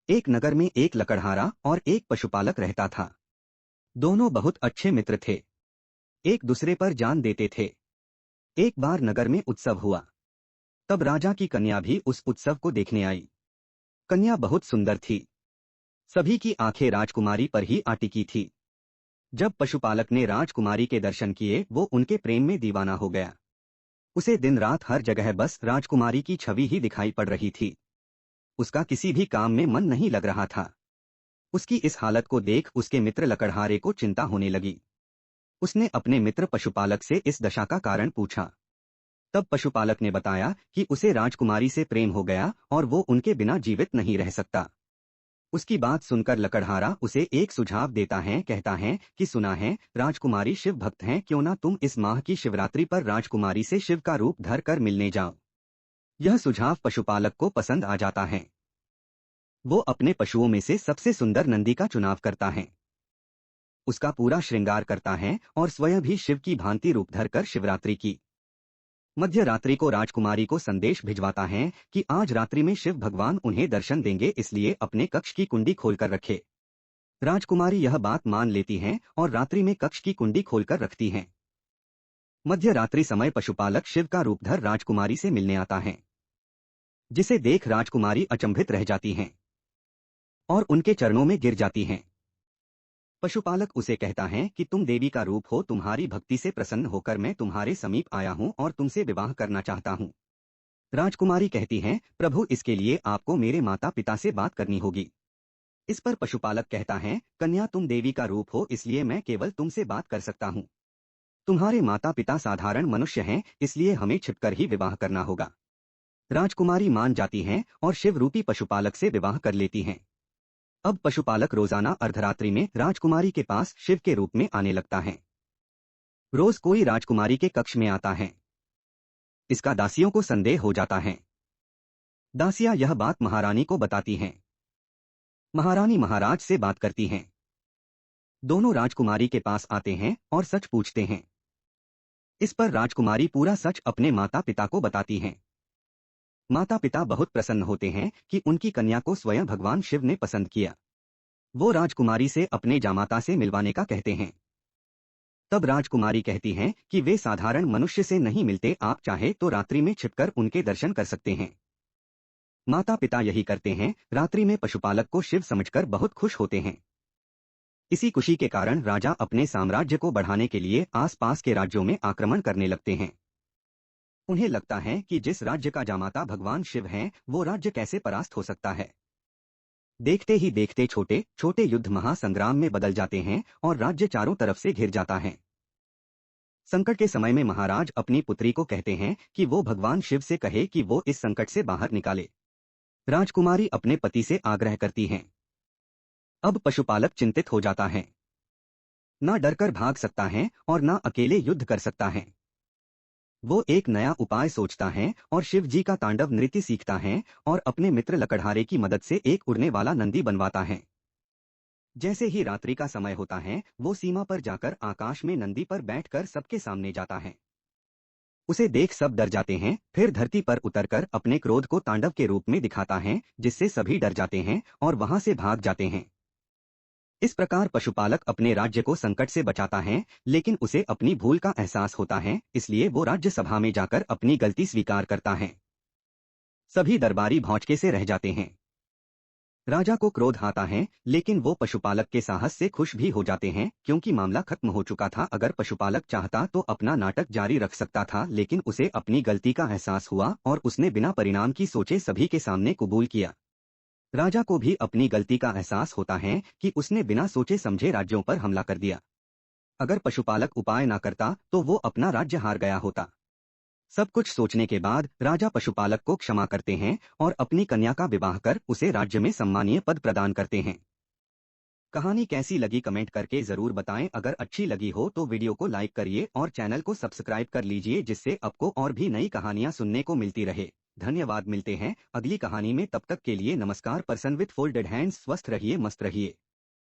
एक नगर में एक लकड़हारा और एक पशुपालक रहता था। दोनों बहुत अच्छे मित्र थे, एक दूसरे पर जान देते थे। एक बार नगर में उत्सव हुआ। तब राजा की कन्या भी उस उत्सव को देखने आई। कन्या बहुत सुंदर थी। सभी की आंखें राजकुमारी पर ही अटिकी थी। जब पशुपालक ने राजकुमारी के दर्शन किए, वो उनके प्रेम में दीवाना हो गया। उसे दिन रात हर जगह बस राजकुमारी की छवि ही दिखाई पड़ रही थी। उसका किसी भी काम में मन नहीं लग रहा था। उसकी इस हालत को देख उसके मित्र लकड़हारे को चिंता होने लगी। उसने अपने मित्र पशुपालक से इस दशा का कारण पूछा। तब पशुपालक ने बताया कि उसे राजकुमारी से प्रेम हो गया और वो उनके बिना जीवित नहीं रह सकता। उसकी बात सुनकर लकड़हारा उसे एक सुझाव देता है। कहता है कि सुना है राजकुमारी शिव भक्त हैं, क्यों ना तुम इस माह की शिवरात्रि पर राजकुमारी से शिव का रूप धर कर मिलने जाओ। यह सुझाव पशुपालक को पसंद आ जाता है। वो अपने पशुओं में से सबसे सुंदर नंदी का चुनाव करता है, उसका पूरा श्रृंगार करता है और स्वयं भी शिव की भांति रूप धरकर शिवरात्रि की मध्य रात्रि को राजकुमारी को संदेश भिजवाता है कि आज रात्रि में शिव भगवान उन्हें दर्शन देंगे, इसलिए अपने कक्ष की कुंडी खोलकर रखे। राजकुमारी यह बात मान लेती हैं और रात्रि में कक्ष की कुंडी खोलकर रखती हैं। मध्य रात्रि समय पशुपालक शिव का रूप धर राजकुमारी से मिलने आता है, जिसे देख राजकुमारी अचंभित रह जाती हैं और उनके चरणों में गिर जाती हैं। पशुपालक उसे कहता है कि तुम देवी का रूप हो, तुम्हारी भक्ति से प्रसन्न होकर मैं तुम्हारे समीप आया हूं और तुमसे विवाह करना चाहता हूं। राजकुमारी कहती है, प्रभु इसके लिए आपको मेरे माता पिता से बात करनी होगी। इस पर पशुपालक कहता है, कन्या तुम देवी का रूप हो, इसलिए मैं केवल तुमसे बात कर सकता हूं। तुम्हारे माता पिता साधारण मनुष्य हैं, इसलिए हमें छिपकर ही विवाह करना होगा। राजकुमारी मान जाती हैं और शिव रूपी पशुपालक से विवाह कर लेती हैं। अब पशुपालक रोजाना अर्धरात्रि में राजकुमारी के पास शिव के रूप में आने लगता है। रोज कोई राजकुमारी के कक्ष में आता है। इसका दासियों को संदेह हो जाता है। दासियां यह बात महारानी को बताती हैं। महारानी महाराज से बात करती हैं। दोनों राजकुमारी के पास आते हैं और सच पूछते हैं। इस पर राजकुमारी पूरा सच अपने माता पिता को बताती हैं। माता पिता बहुत प्रसन्न होते हैं कि उनकी कन्या को स्वयं भगवान शिव ने पसंद किया। वो राजकुमारी से अपने जामाता से मिलवाने का कहते हैं। तब राजकुमारी कहती हैं कि वे साधारण मनुष्य से नहीं मिलते, आप चाहे तो रात्रि में छिपकर उनके दर्शन कर सकते हैं। माता पिता यही करते हैं। रात्रि में पशुपालक को शिव समझकर बहुत खुश होते हैं। इसी खुशी के कारण राजा अपने साम्राज्य को बढ़ाने के लिए आसपास के राज्यों में आक्रमण करने लगते हैं। उन्हें लगता है कि जिस राज्य का जामाता भगवान शिव हैं, वो राज्य कैसे परास्त हो सकता है। देखते ही देखते छोटे छोटे युद्ध महासंग्राम में बदल जाते हैं और राज्य चारों तरफ से घिर जाता है। संकट के समय में महाराज अपनी पुत्री को कहते हैं कि वो भगवान शिव से कहे कि वो इस संकट से बाहर निकाले। राजकुमारी अपने पति से आग्रह करती हैं। अब पशुपालक चिंतित हो जाता है। ना डरकर भाग सकता है और ना अकेले युद्ध कर सकता है। वो एक नया उपाय सोचता है और शिव जी का तांडव नृत्य सीखता है और अपने मित्र लकड़हारे की मदद से एक उड़ने वाला नंदी बनवाता है। जैसे ही रात्रि का समय होता है, वो सीमा पर जाकर आकाश में नंदी पर बैठकर सबके सामने जाता है। उसे देख सब डर जाते हैं, फिर धरती पर उतरकर अपने क्रोध को तांडव के रूप में दिखाता है, जिससे सभी डर जाते हैं और वहां से भाग जाते हैं। इस प्रकार पशुपालक अपने राज्य को संकट से बचाता है, लेकिन उसे अपनी भूल का एहसास होता है, इसलिए वो राज्य सभा में जाकर अपनी गलती स्वीकार करता है। सभी दरबारी भौचके से रह जाते हैं। राजा को क्रोध आता है, लेकिन वो पशुपालक के साहस से खुश भी हो जाते हैं, क्योंकि मामला खत्म हो चुका था। अगर पशुपालक चाहता तो अपना नाटक जारी रख सकता था, लेकिन उसे अपनी गलती का एहसास हुआ और उसने बिना परिणाम की सोचे सभी के सामने कबूल किया। राजा को भी अपनी गलती का एहसास होता है कि उसने बिना सोचे समझे राज्यों पर हमला कर दिया। अगर पशुपालक उपाय ना करता तो वो अपना राज्य हार गया होता। सब कुछ सोचने के बाद राजा पशुपालक को क्षमा करते हैं और अपनी कन्या का विवाह कर उसे राज्य में सम्मानीय पद प्रदान करते हैं। कहानी कैसी लगी कमेंट करके जरूर बताएं। अगर अच्छी लगी हो तो वीडियो को लाइक करिए और चैनल को सब्सक्राइब कर लीजिए, जिससे आपको और भी नई कहानियां सुनने को मिलती रहे। धन्यवाद। मिलते हैं अगली कहानी में, तब तक के लिए नमस्कार। पर्सन विथ फोल्डेड हैंड्स, स्वस्थ रहिए, मस्त रहिए।